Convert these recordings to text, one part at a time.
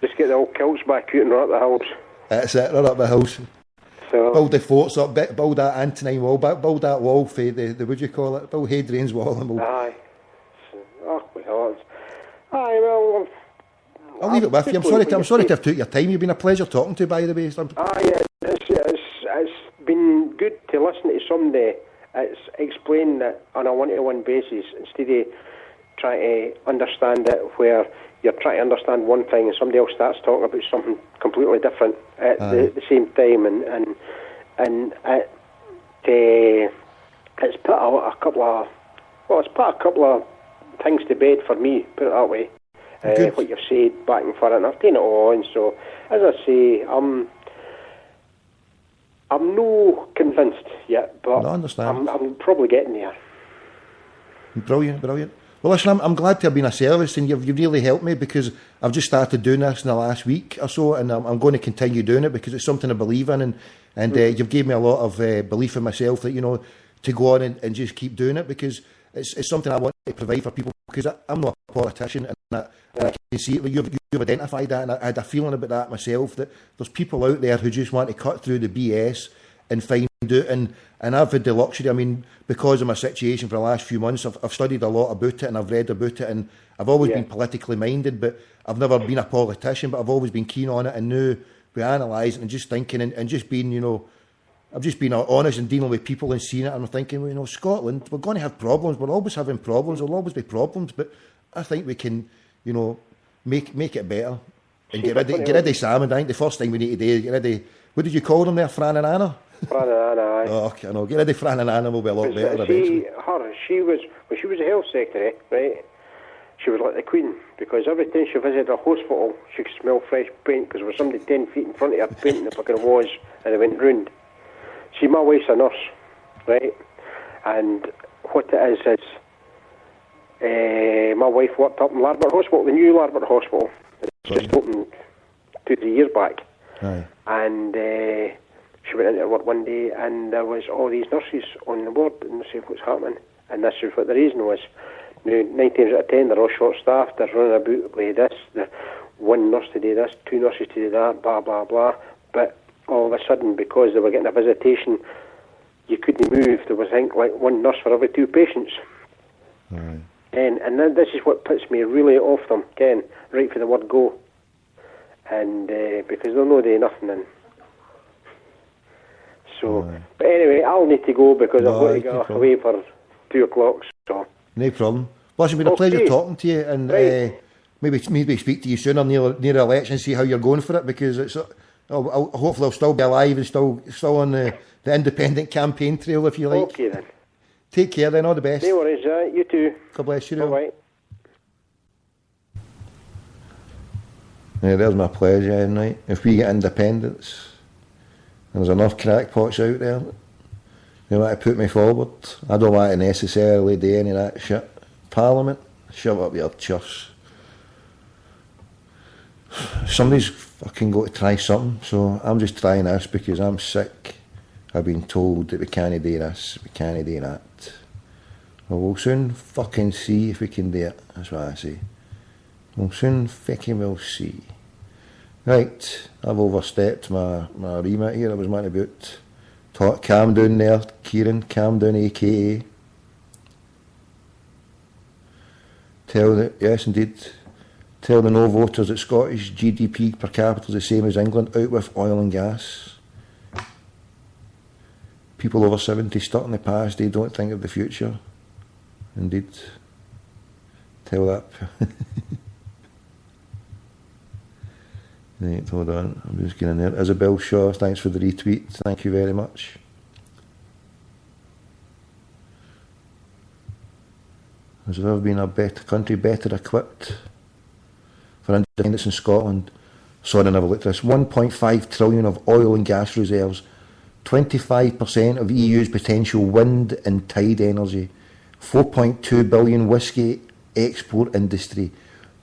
Just get the old kilts back out and run up the hills. That's it, run up the hills. So, build the forts up, build that Antonine wall, build that wall for the what do you call it? Build Hadrian's Wall. And aye. Aye, well... I'll leave it with you. I'm sorry to have took your time. You've been a pleasure talking to, by the way. It's been good to listen to somebody that's explained it on a one-to-one basis instead of trying to understand it where you're trying to understand one thing and somebody else starts talking about something completely different at the same time, and it's put a couple of things to bed for me, put it that way. What you've said back and forth, and I've taken it all on. So, as I say, I'm no convinced yet, but I understand. I'm probably getting there. Brilliant. Well, listen, I'm glad to have been of service, and you've really helped me, because I've just started doing this in the last week or so, and I'm going to continue doing it because it's something I believe in, and you've gave me a lot of belief in myself that, to go on and just keep doing it, because it's something I want to provide for people, because I'm not a politician, and I can see it. You've identified that, and I had a feeling about that myself, that there's people out there who just want to cut through the BS and find out, and I've had the luxury, because of my situation for the last few months, I've studied a lot about it, and I've read about it, and I've always been politically minded, but I've never been a politician, but I've always been keen on it, and now we analyse it and just thinking, and just being, I've just been honest and dealing with people and seeing it, and I'm thinking, Scotland, we're going to have problems, we're always having problems, there'll always be problems, but I think we can, make it better, and get rid of Sam. And I think the first thing we need to do is get rid of, what did you call them there, Fran and Anna? Fran and Anna, aye. Oh, I know, get rid of Fran and Anna, will be a lot better eventually. She was a health secretary, right? She was like the queen, because every time she visited a hospital, she could smell fresh paint, because there was somebody 10 feet in front of her painting the fucking walls, and they went round. See, my wife's a nurse, right? And what it is my wife worked up in Larbert Hospital, the new Larbert Hospital. It's just opened 2-3 years back. Aye. And she went into work one day, and there was all these nurses on the ward, and they said, what's happening? And this is what the reason was. Now, 9 times out of 10, they're all short-staffed, they're running about with this, one nurse to do this, 2 nurses to do that, blah, blah, blah. But all of a sudden, because they were getting a visitation, you couldn't move. There was, I think, like 1 nurse for every 2 patients. Right. And then this is what puts me really off them, Ken, right for the word go. And because they'll not do nothing then. So, but anyway, I'll need to go because I've got to go away for 2 o'clock. So. No problem. Well, it's been a pleasure talking to you, and maybe speak to you sooner near election, see how you're going for it, because it's hopefully I'll still be alive and still on the independent campaign trail, if you like. Okay then. Take care then, all the best. No worries, you too. God bless you. Bye-bye. Yeah, there's my pledge, right? If we get independence, and there's enough crackpots out there, they want to put me forward, I don't want to necessarily do any of that shit. Parliament, shove up your chuffs. Somebody's fucking got to try something, so I'm just trying this because I'm sick. I've been told that we can't do this, we can't do that. Well, we'll soon fucking see if we can do it, that's what I say. We'll soon fucking will see. Right, I've overstepped my remit here. I was meant about calm down there, Kieran, calm down, aka. Yes indeed, tell the no voters that Scottish GDP per capita is the same as England, out with oil and gas. People over 70 stuck in the past, they don't think of the future. Indeed. Tell that. Right, hold on, I'm just getting there. Isabel Shaw, thanks for the retweet, thank you very much. Has there ever been a better country better equipped for independence in Scotland? Sorry, I never looked at this. 1.5 trillion of oil and gas reserves, 25% of EU's potential wind and tide energy, 4.2 billion whisky export industry,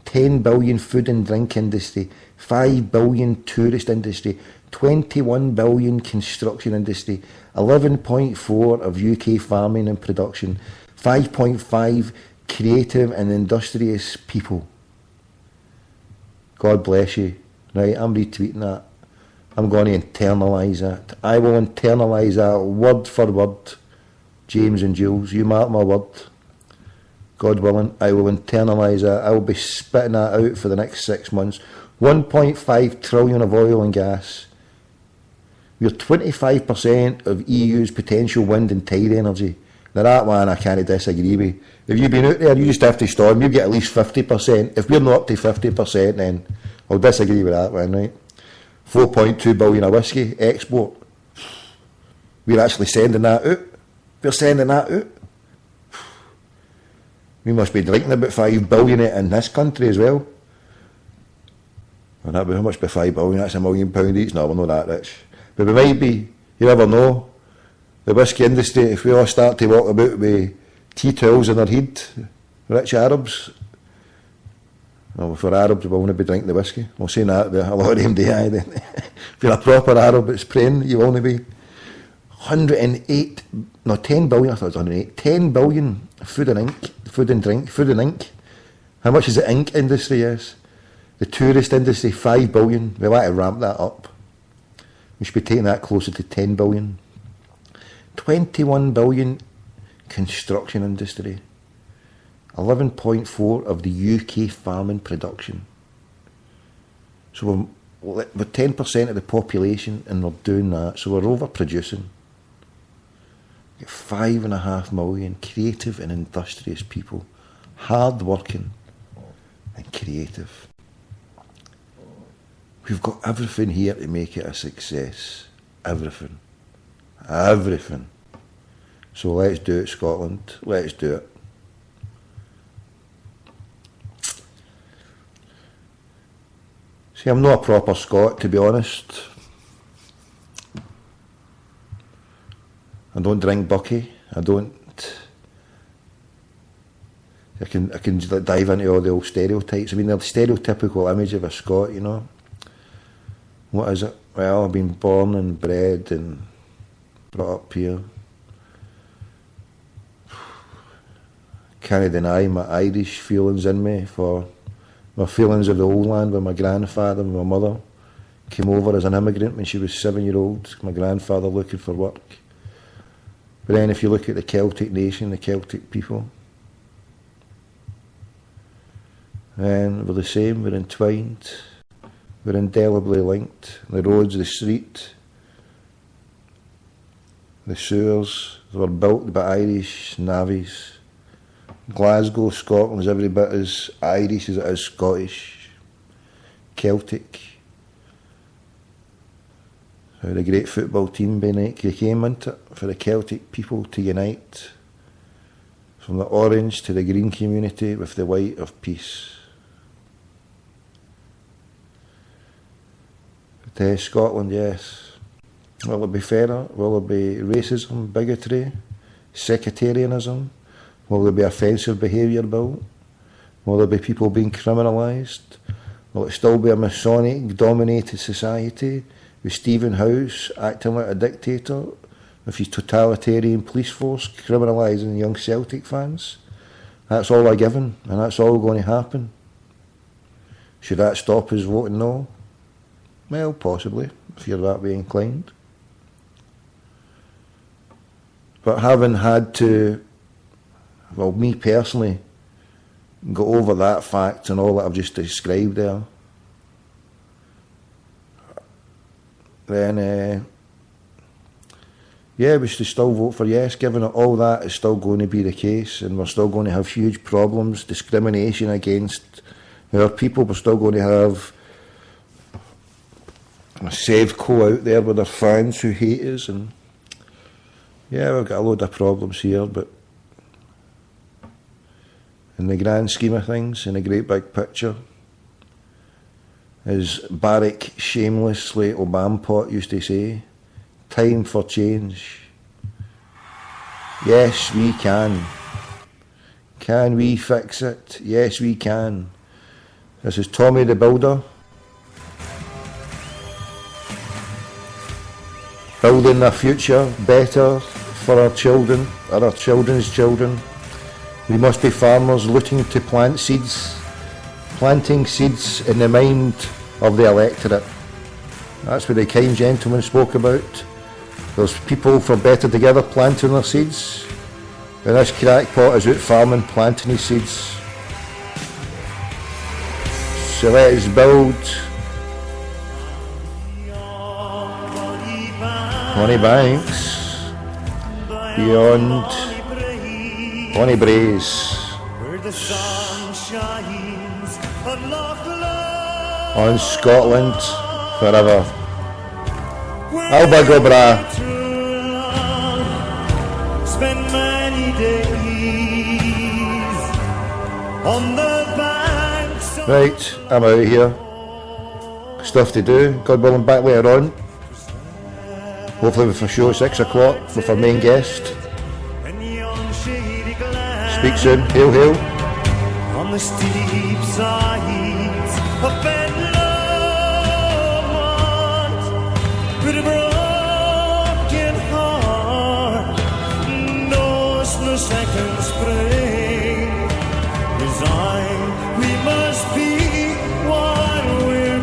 10 billion food and drink industry, 5 billion tourist industry, 21 billion construction industry, 11.4 of UK farming and production, 5.5 creative and industrious people. God bless you. Right, I'm retweeting that. I'm going to internalise that. I will internalise that word for word. James and Jules, you mark my word. God willing, I will internalise that. I will be spitting that out for the next 6 months. 1.5 trillion of oil and gas. We're 25% of EU's potential wind and tide energy. Now that one I can't disagree with. If you've been out there, you just have to storm, you get at least 50%. If we're not up to 50%, then I'll disagree with that one, right? 4.2 billion of whiskey export. We're actually sending that out. We're sending that out. We must be drinking about 5 billion in this country as well. And that how much by 5 billion? That's £1 million each. No, we're not that rich. But we might be. You never know. The whisky industry, if we all start to walk about with tea towels in our head, rich Arabs. Well, if we're Arabs, we won't be drinking the whisky. We'll say that with a lot of MDI then. If you're a proper Arab that's praying, you won't be. 10 billion, I thought it was 108. 10 billion food and ink. How much is the ink industry, yes? The tourist industry, 5 billion. We'll have to ramp that up. We should be taking that closer to 10 billion. 21 billion construction industry. 11.4 of the UK farming production. So we're 10% of the population and we're doing that. So we're overproducing. 5.5 million creative and industrious people, hard working and creative. We've got everything here to make it a success. Everything. So let's do it, Scotland. Let's do it. See, I'm not a proper Scot, to be honest. I don't drink Bucky. I can dive into all the old stereotypes. I mean, the stereotypical image of a Scot, you know. What is it? Well, I've been born and bred and brought up here. Can't deny my Irish feelings in me, for my feelings of the old land where my grandfather and my mother came over as an immigrant when she was 7-year-old. My grandfather looking for work. But then if you look at the Celtic nation, the Celtic people, and we're the same, we're entwined, we're indelibly linked. The roads, the street, the sewers, they were built by Irish navvies. Glasgow, Scotland is every bit as Irish as it is Scottish, Celtic. The great football team they came into it for the Celtic people to unite, from the orange to the green community with the white of peace. But Scotland, yes. Will it be fairer? Will there be racism, bigotry, sectarianism? Will there be offensive behaviour bill? Will there be people being criminalised? Will it still be a Masonic dominated society with Stephen House acting like a dictator, with his totalitarian police force criminalising young Celtic fans? That's all a given, and that's all going to happen. Should that stop us voting no? Well, possibly, if you're that way inclined. But having had to, well, me personally, go over that fact and all that I've just described there, then we should still vote for yes, given that all that is still going to be the case, and we're still going to have huge problems, discrimination against our people. We're still going to have a Sevco out there with their fans who hate us, and we've got a load of problems here, but in the grand scheme of things, in the great big picture, as Barack shamelessly Obampot used to say, time for change. Yes, we can. Can we fix it? Yes, we can. This is Tommy the Builder, building a future better for our children and our children's children. We must be farmers looking to plant seeds, planting seeds in the mind of the electorate. That's what the kind gentleman spoke about. There's people for better together planting their seeds, and this crackpot is out farming, planting his seeds. So let us build Bonnie Banks beyond Bonnie Braes on Scotland forever. Alba Gobra. Spend many days on the banks. Right, I'm out of here. Stuff to do. God willing, back later on. Hopefully with a show at 6 o'clock with our main guest. Speak soon. Hail, hail. On the steep sides of Bedlamont, with a broken heart, knows no second spring. Resigned, we must be while we're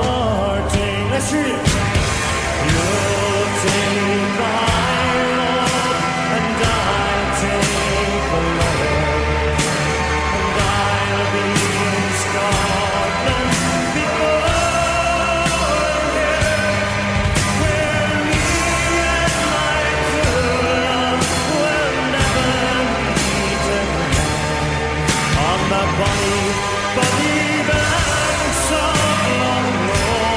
parting. Let's hear it. You'll take the high road, and I'll take the low. And I'll be in Scotland before you, where me and my true love will never meet again. On the bonny banks of Loch Lomond.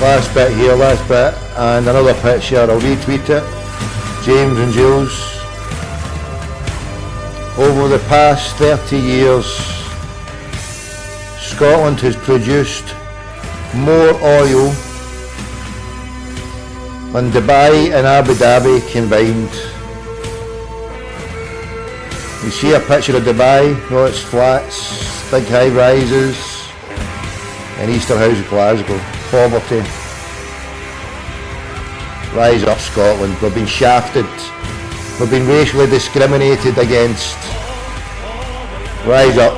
Last bit here, last bit, and another picture. I'll retweet it. James and Jules. Over the past 30 years, Scotland has produced more oil than Dubai and Abu Dhabi combined. You see a picture of Dubai, all its flats, big high rises, and Easterhouse, Glasgow. Poverty. Rise up, Scotland. We've been shafted. We've been racially discriminated against. Rise up.